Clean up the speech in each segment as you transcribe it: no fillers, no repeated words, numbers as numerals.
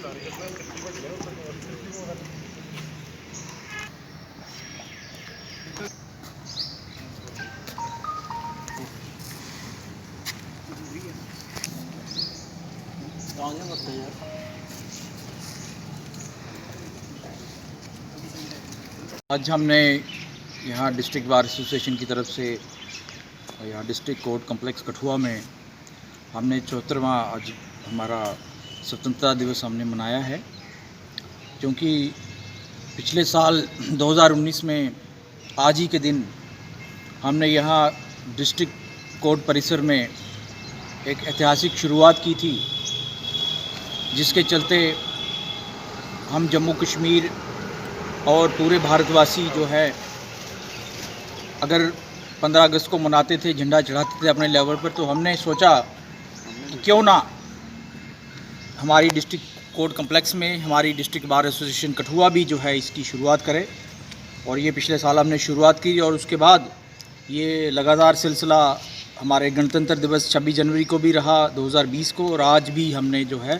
आज हमने यहाँ डिस्ट्रिक्ट बार एसोसिएशन की तरफ से यहाँ डिस्ट्रिक्ट कोर्ट कम्प्लेक्स कठुआ में हमने 74वां आज हमारा स्वतंत्रता दिवस हमने मनाया है, क्योंकि पिछले साल 2019 में आज ही के दिन हमने यहाँ डिस्ट्रिक्ट कोर्ट परिसर में एक ऐतिहासिक शुरुआत की थी, जिसके चलते हम जम्मू कश्मीर और पूरे भारतवासी जो है अगर 15 अगस्त को मनाते थे, झंडा चढ़ाते थे अपने लेवल पर, तो हमने सोचा कि क्यों ना हमारी डिस्ट्रिक्ट कोर्ट कम्प्लेक्स में हमारी डिस्ट्रिक्ट बार एसोसिएशन कठुआ भी जो है इसकी शुरुआत करे। और ये पिछले साल हमने शुरुआत की और उसके बाद ये लगातार सिलसिला हमारे गणतंत्र दिवस 26 जनवरी को भी रहा 2020 को, और आज भी हमने जो है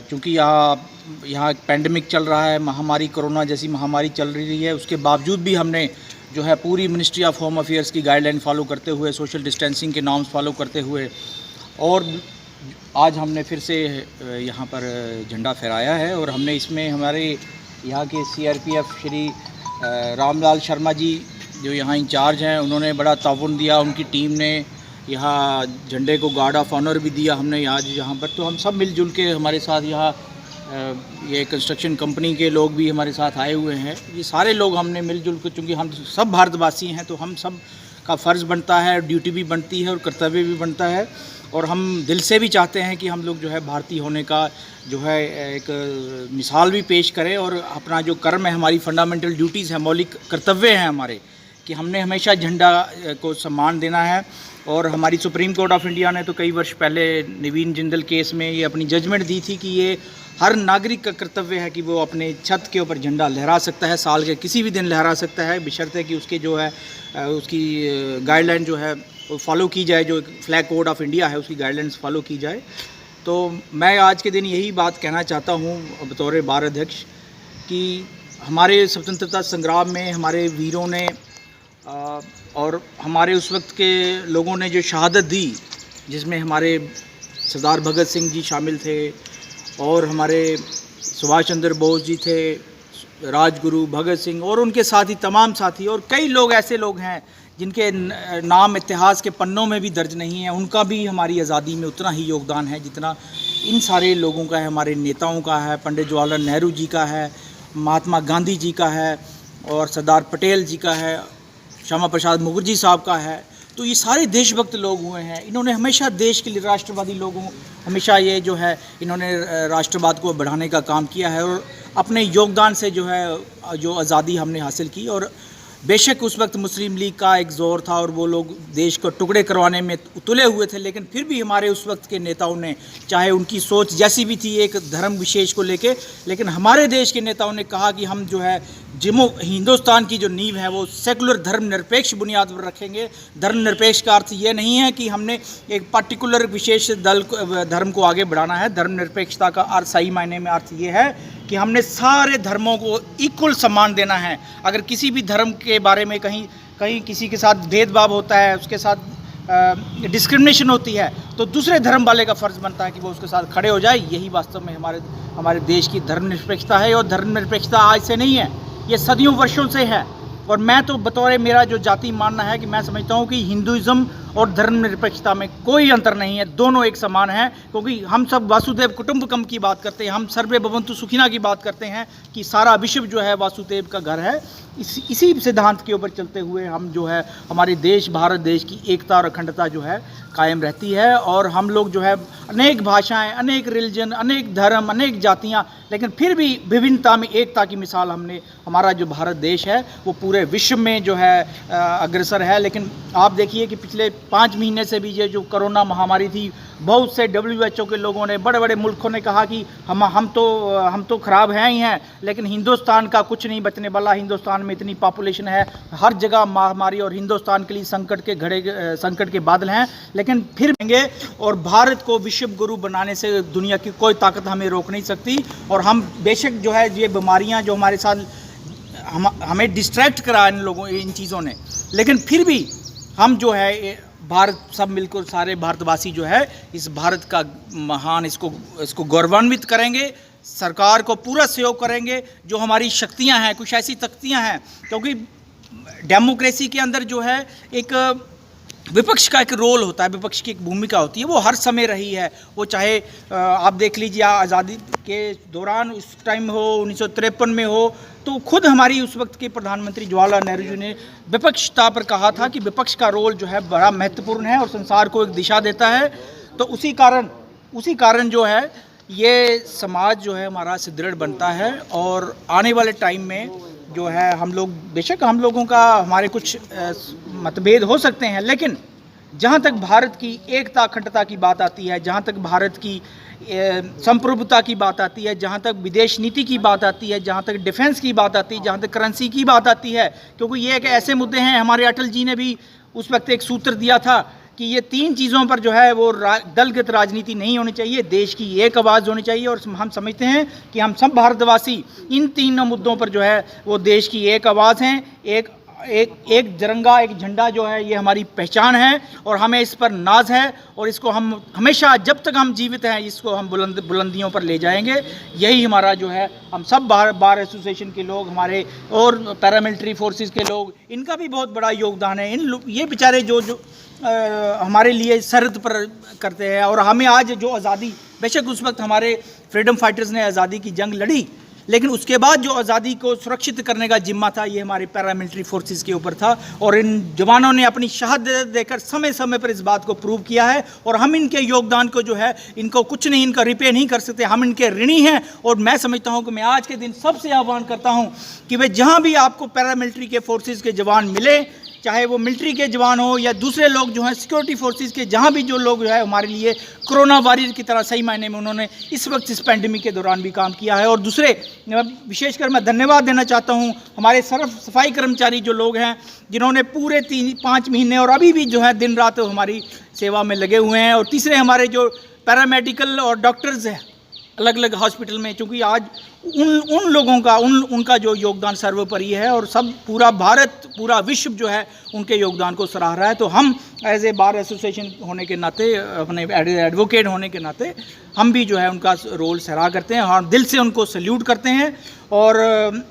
चूँकि यहाँ एक पेंडेमिक चल रहा है, महामारी कोरोना जैसी महामारी चल रही है, उसके बावजूद भी हमने जो है पूरी मिनिस्ट्री ऑफ होम अफेयर्स की गाइडलाइन फॉलो करते हुए, सोशल डिस्टेंसिंग के नॉर्म्स फॉलो करते हुए, और आज हमने फिर से यहाँ पर झंडा फहराया है। और हमने इसमें हमारे यहाँ के CRPF श्री रामलाल शर्मा जी जो यहाँ इंचार्ज हैं, उन्होंने बड़ा ताउन दिया, उनकी टीम ने यहाँ झंडे को गार्ड ऑफ ऑनर भी दिया हमने आज यहाँ पर। तो हम सब मिलजुल के हमारे साथ यहाँ ये कंस्ट्रक्शन कंपनी के लोग भी हमारे साथ आए हुए हैं, ये सारे लोग हमने मिलजुल कर, चूँकि हम सब भारतवासी हैं तो हम सब का फ़र्ज़ बनता है, ड्यूटी भी बनती है और कर्तव्य भी बनता है, और हम दिल से भी चाहते हैं कि हम लोग जो है भारतीय होने का जो है एक मिसाल भी पेश करें, और अपना जो कर्म है, हमारी फंडामेंटल ड्यूटीज़ हैं, मौलिक कर्तव्य हैं हमारे, कि हमने हमेशा झंडा को सम्मान देना है। और हमारी सुप्रीम कोर्ट ऑफ इंडिया ने तो कई वर्ष पहले नवीन जिंदल केस में ये अपनी जजमेंट दी थी कि ये हर नागरिक का कर्तव्य है कि वो अपने छत के ऊपर झंडा लहरा सकता है, साल के किसी भी दिन लहरा सकता है, बशर्ते कि उसके जो है उसकी गाइडलाइन जो है वो फॉलो की जाए, जो फ्लैग कोड ऑफ इंडिया है उसकी गाइडलाइंस फॉलो की जाए। तो मैं आज के दिन यही बात कहना चाहता हूँ बतौर बार अध्यक्ष कि हमारे स्वतंत्रता संग्राम में हमारे वीरों ने और हमारे उस वक्त के लोगों ने जो शहादत दी, जिसमें हमारे सरदार भगत सिंह जी शामिल थे, और हमारे सुभाष चंद्र बोस जी थे, राजगुरु भगत सिंह और उनके साथी तमाम साथी, और कई लोग ऐसे लोग हैं जिनके नाम इतिहास के पन्नों में भी दर्ज नहीं है, उनका भी हमारी आज़ादी में उतना ही योगदान है जितना इन सारे लोगों का है, हमारे नेताओं का है, पंडित जवाहरलाल नेहरू जी का है, महात्मा गांधी जी का है, और सरदार पटेल जी का है, श्यामा प्रसाद मुखर्जी साहब का है। तो ये सारे देशभक्त लोग हुए हैं, इन्होंने हमेशा देश के लिए, राष्ट्रवादी लोगों हमेशा ये जो है इन्होंने राष्ट्रवाद को बढ़ाने का काम किया है, और अपने योगदान से जो है जो आज़ादी हमने हासिल की। और बेशक उस वक्त मुस्लिम लीग का एक ज़ोर था और वो लोग देश को टुकड़े करवाने में तुले हुए थे, लेकिन फिर भी हमारे उस वक्त के नेताओं ने, चाहे उनकी सोच जैसी भी थी एक धर्म विशेष को लेके, लेकिन हमारे देश के नेताओं ने कहा कि हम जो है हिंदुस्तान की जो नींव है वो सेकुलर धर्मनिरपेक्ष बुनियाद पर रखेंगे। धर्मनिरपेक्ष का अर्थ ये नहीं है कि हमने एक पर्टिकुलर विशेष धर्म को आगे बढ़ाना है। धर्मनिरपेक्षता का अर्थ सही मायने में अर्थ ये है कि हमने सारे धर्मों को इक्वल सम्मान देना है। अगर किसी भी धर्म के बारे में कहीं किसी के साथ भेदभाव होता है, उसके साथ डिस्क्रिमिनेशन होती है, तो दूसरे धर्म वाले का फ़र्ज़ बनता है कि वो उसके साथ खड़े हो जाए। यही वास्तव में हमारे देश की धर्मनिरपेक्षता है, और धर्मनिरपेक्षता आज से नहीं है, ये सदियों वर्षों से है। और मैं तो बतौर मेरा जो जाति मानना है कि मैं समझता हूँ कि हिंदुइज़्म और धर्मनिरपेक्षता में कोई अंतर नहीं है, दोनों एक समान हैं, क्योंकि हम सब वासुदेव कुटुंबकम की बात करते हैं, हम सर्वे भवन्तु सुखिना की बात करते हैं कि सारा विश्व जो है वासुदेव का घर है। इसी सिद्धांत के ऊपर चलते हुए हम जो है हमारे देश, भारत देश की एकता और अखंडता जो है कायम रहती है। और हम लोग जो है अनेक भाषाएं, अनेक रिलीजन, अनेक धर्म, अनेक जातियां, लेकिन फिर भी विभिन्नता में एकता की मिसाल हमारा जो भारत देश है वो पूरे विश्व में जो है अग्रसर है। लेकिन आप देखिए कि पिछले 5 महीने से भी ये जो कोरोना महामारी थी, बहुत से WHO के लोगों ने, बड़े बड़े मुल्कों ने कहा कि हम तो ख़राब हैं ही हैं, लेकिन हिंदुस्तान का कुछ नहीं बचने वाला। हिंदुस्तान में इतनी पॉपुलेशन है, हर जगह महामारी, और हिंदुस्तान के लिए संकट के बादल हैं। लेकिन फिर देंगे, और भारत को विश्व गुरु बनाने से दुनिया की कोई ताकत हमें रोक नहीं सकती। और हम बेशक जो है ये बीमारियां जो हमारे साथ हमें डिस्ट्रैक्ट करा इन चीज़ों ने, लेकिन फिर भी हम जो है भारत, सब मिलकर सारे भारतवासी जो है इस भारत का महान, इसको गौरवान्वित करेंगे, सरकार को पूरा सहयोग करेंगे। जो हमारी शक्तियां हैं, कुछ ऐसी शक्तियां हैं, क्योंकि डेमोक्रेसी के अंदर जो है एक विपक्ष का एक रोल होता है, विपक्ष की एक भूमिका होती है, वो हर समय रही है। वो चाहे आप देख लीजिए आज़ादी के दौरान, उस टाइम हो 1953 में हो, तो खुद हमारी उस वक्त के प्रधानमंत्री जवाहरलाल नेहरू जी ने विपक्षता पर कहा था कि विपक्ष का रोल जो है बड़ा महत्वपूर्ण है और संसार को एक दिशा देता है। तो उसी कारण जो है ये समाज जो है हमारा सुदृढ़ बनता है। और आने वाले टाइम में जो है हम लोग, बेशक हम लोगों का हमारे कुछ मतभेद हो सकते हैं, लेकिन जहाँ तक भारत की एकता अखंडता की बात आती है, जहाँ तक भारत की संप्रभुता की बात आती है, जहाँ तक विदेश नीति की बात आती है, जहाँ तक डिफेंस की बात आती है, जहाँ तक करेंसी की बात आती है, क्योंकि ये एक ऐसे मुद्दे हैं, हमारे अटल जी ने भी उस वक्त एक सूत्र दिया था कि ये 3 चीज़ों पर जो है वो दलगत राजनीति नहीं होनी चाहिए, देश की एक आवाज़ होनी चाहिए। और हम समझते हैं कि हम सब भारतवासी इन 3 मुद्दों पर जो है वो देश की एक आवाज़ हैं, एक तिरंगा, एक झंडा जो है ये हमारी पहचान है, और हमें इस पर नाज है, और इसको हम हमेशा, जब तक हम जीवित हैं, इसको हम बुलंदियों पर ले जाएंगे। यही हमारा जो है, हम सब बार एसोसिएशन के लोग, हमारे और पैरामिलिट्री फोर्सेस के लोग, इनका भी बहुत बड़ा योगदान है। ये बेचारे जो हमारे लिए सरहद पर करते हैं, और हमें आज जो आज़ादी, बेशक उस वक्त हमारे फ्रीडम फाइटर्स ने आज़ादी की जंग लड़ी, लेकिन उसके बाद जो आज़ादी को सुरक्षित करने का जिम्मा था ये हमारे पैरामिलिट्री फोर्सेस के ऊपर था। और इन जवानों ने अपनी शहादत देकर समय समय पर इस बात को प्रूव किया है, और हम इनके योगदान को जो है, इनको कुछ नहीं, इनका रिपे नहीं कर सकते, हम इनके ऋणी हैं। और मैं समझता हूं कि मैं आज के दिन सबसे आह्वान करता हूं कि वे जहां भी आपको पैरामिलिट्री के फोर्सेस के जवान मिले, चाहे वो मिलिट्री के जवान हो या दूसरे लोग जो हैं सिक्योरिटी फोर्सेस के, जहाँ भी जो लोग जो है हमारे लिए कोरोना वॉरियर की तरह सही मायने में उन्होंने इस वक्त इस पैंडेमिक के दौरान भी काम किया है। और दूसरे, विशेषकर मैं धन्यवाद देना चाहता हूँ हमारे सफाई कर्मचारी जो लोग हैं, जिन्होंने पूरे 3-5 महीने और अभी भी जो है दिन रात हमारी सेवा में लगे हुए हैं। और तीसरे हमारे जो पैरामेडिकल और डॉक्टर्स हैं अलग अलग हॉस्पिटल में, क्योंकि आज उन लोगों का उनका जो योगदान सर्वोपरि है, और सब पूरा भारत, पूरा विश्व जो है उनके योगदान को सराह रहा है। तो हम एज ए बार एसोसिएशन होने के नाते, अपने एडवोकेट होने के नाते, हम भी जो है उनका रोल सराह करते हैं, हाँ, दिल से उनको सल्यूट करते हैं। और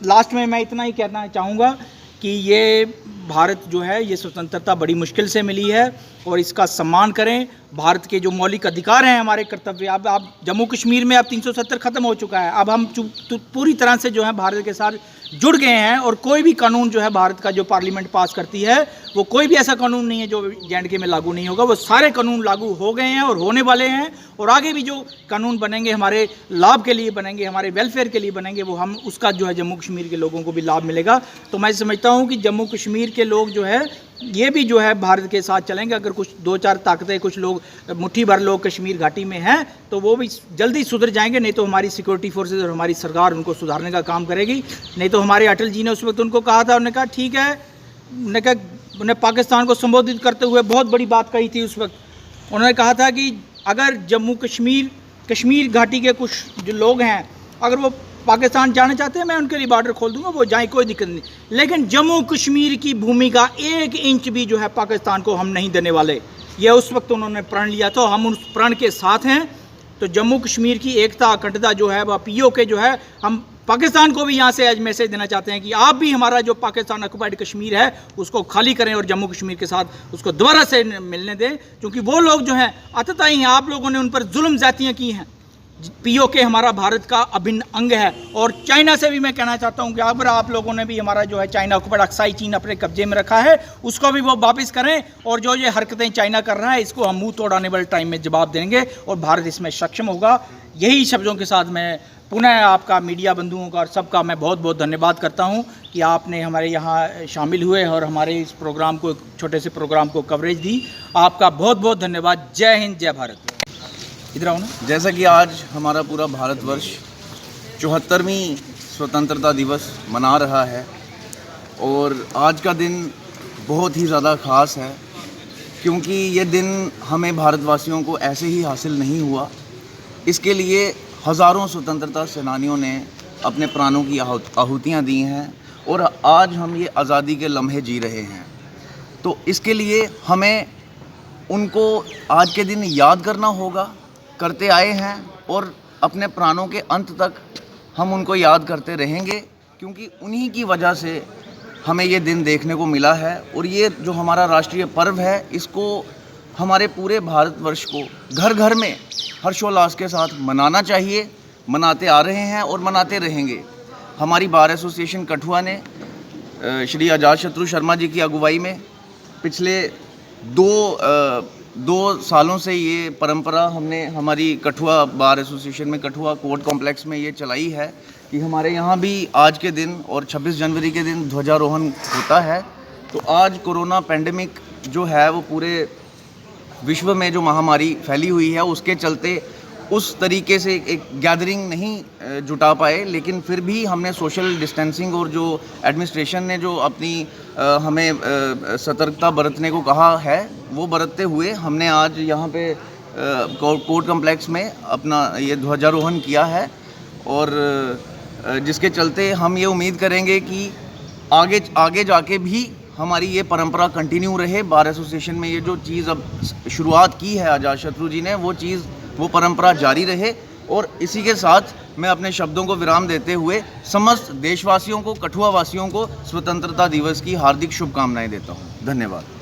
लास्ट में मैं इतना ही कहना चाहूँगा कि ये भारत जो है, ये स्वतंत्रता बड़ी मुश्किल से मिली है, और इसका सम्मान करें। भारत के जो मौलिक अधिकार हैं, हमारे कर्तव्य, अब आप जम्मू कश्मीर में अब 370 ख़त्म हो चुका है, अब हम पूरी तरह से जो है भारत के साथ जुड़ गए हैं। और कोई भी कानून जो है भारत का जो पार्लियामेंट पास करती है, वो कोई भी ऐसा कानून नहीं है जो J&K में लागू नहीं होगा, वो सारे कानून लागू हो गए हैं और होने वाले हैं। और आगे भी जो कानून बनेंगे हमारे लाभ के लिए बनेंगे, हमारे वेलफेयर के लिए बनेंगे, वो हम उसका जो है जम्मू कश्मीर के लोगों को भी लाभ मिलेगा। तो मैं समझता हूँ कि जम्मू कश्मीर के लोग जो है ये भी जो है भारत के साथ चलेंगे। अगर कुछ 2-4 ताकतें, कुछ लोग, मुट्ठी भर लोग कश्मीर घाटी में हैं, तो वो भी जल्दी सुधर जाएंगे, नहीं तो हमारी सिक्योरिटी फोर्सेस और हमारी सरकार उनको सुधारने का काम करेगी। नहीं तो हमारे अटल जी ने उस वक्त उनको कहा था, उन्होंने कहा ठीक है, उन्हें पाकिस्तान को संबोधित करते हुए बहुत बड़ी बात कही थी उस वक्त। उन्होंने कहा था कि अगर जम्मू कश्मीर घाटी के कुछ जो लोग हैं, अगर वो पाकिस्तान जाना चाहते हैं, मैं उनके लिए बॉर्डर खोल दूंगा, वो जाए, कोई दिक्कत नहीं, लेकिन जम्मू कश्मीर की भूमि का 1 इंच भी जो है पाकिस्तान को हम नहीं देने वाले। ये उस वक्त उन्होंने प्रण लिया था, हम उस प्रण के साथ हैं। तो जम्मू कश्मीर की एकता अखंडता जो है, वह POK जो है, हम पाकिस्तान को भी यहाँ से आज मैसेज देना चाहते हैं कि आप भी हमारा जो पाकिस्तान ऑक्युपाइड कश्मीर है उसको खाली करें और जम्मू कश्मीर के साथ उसको दोबारा से मिलने दें, क्योंकि वो लोग जो हैं आतताई हैं, आप लोगों ने उन पर जुल्म ज़्यादतियाँ की हैं। POK हमारा भारत का अभिन्न अंग है। और चाइना से भी मैं कहना चाहता हूं कि अगर आप लोगों ने भी हमारा जो है चाइना ऑक्युपाइड अक्साई चीन अपने कब्जे में रखा है, उसको भी वो वापस करें। और जो ये हरकतें चाइना कर रहा है, इसको हम मुंह तोड़ाने वाले टाइम में जवाब देंगे और भारत इसमें सक्षम होगा। यही शब्दों के साथ मैं पुनः आपका मीडिया बंधुओं का और सबका मैं बहुत बहुत धन्यवाद करता हूं कि आपने हमारे यहाँ शामिल हुए और हमारे इस प्रोग्राम को, छोटे से प्रोग्राम को कवरेज दी। आपका बहुत बहुत धन्यवाद। जय हिंद, जय भारत। इधर आओ ना। जैसा कि आज हमारा पूरा भारतवर्ष 74वीं स्वतंत्रता दिवस मना रहा है और आज का दिन बहुत ही ज़्यादा ख़ास है, क्योंकि ये दिन हमें भारतवासियों को ऐसे ही हासिल नहीं हुआ। इसके लिए हज़ारों स्वतंत्रता सेनानियों ने अपने प्राणों की आहुतियाँ दी हैं और आज हम ये आज़ादी के लम्हे जी रहे हैं। तो इसके लिए हमें उनको आज के दिन याद करना होगा, करते आए हैं और अपने प्राणों के अंत तक हम उनको याद करते रहेंगे, क्योंकि उन्हीं की वजह से हमें ये दिन देखने को मिला है। और ये जो हमारा राष्ट्रीय पर्व है, इसको हमारे पूरे भारतवर्ष को घर घर में हर्षोल्लास के साथ मनाना चाहिए, मनाते आ रहे हैं और मनाते रहेंगे। हमारी बार एसोसिएशन कठुआ ने श्री अजातशत्रु शर्मा जी की अगुवाई में पिछले दो सालों से ये परंपरा हमने हमारी कठुआ बार एसोसिएशन में, कठुआ कोर्ट कॉम्प्लेक्स में ये चलाई है कि हमारे यहाँ भी आज के दिन और 26 जनवरी के दिन ध्वजारोहण होता है। तो आज कोरोना पेंडेमिक जो है वो पूरे विश्व में जो महामारी फैली हुई है, उसके चलते उस तरीके से एक गैदरिंग नहीं जुटा पाए, लेकिन फिर भी हमने सोशल डिस्टेंसिंग और जो एडमिनिस्ट्रेशन ने जो अपनी हमें सतर्कता बरतने को कहा है, वो बरतते हुए हमने आज यहाँ पे कोर्ट कॉम्प्लेक्स में अपना ये ध्वजारोहण किया है। और जिसके चलते हम ये उम्मीद करेंगे कि आगे जाके भी हमारी ये परंपरा कंटिन्यू रहे। बार एसोसिएशन में ये जो चीज़ अब शुरुआत की है अजातशत्रु जी ने, वो परंपरा जारी रहे। और इसी के साथ मैं अपने शब्दों को विराम देते हुए समस्त देशवासियों को, कठुआ वासियों को स्वतंत्रता दिवस की हार्दिक शुभकामनाएं देता हूँ। धन्यवाद।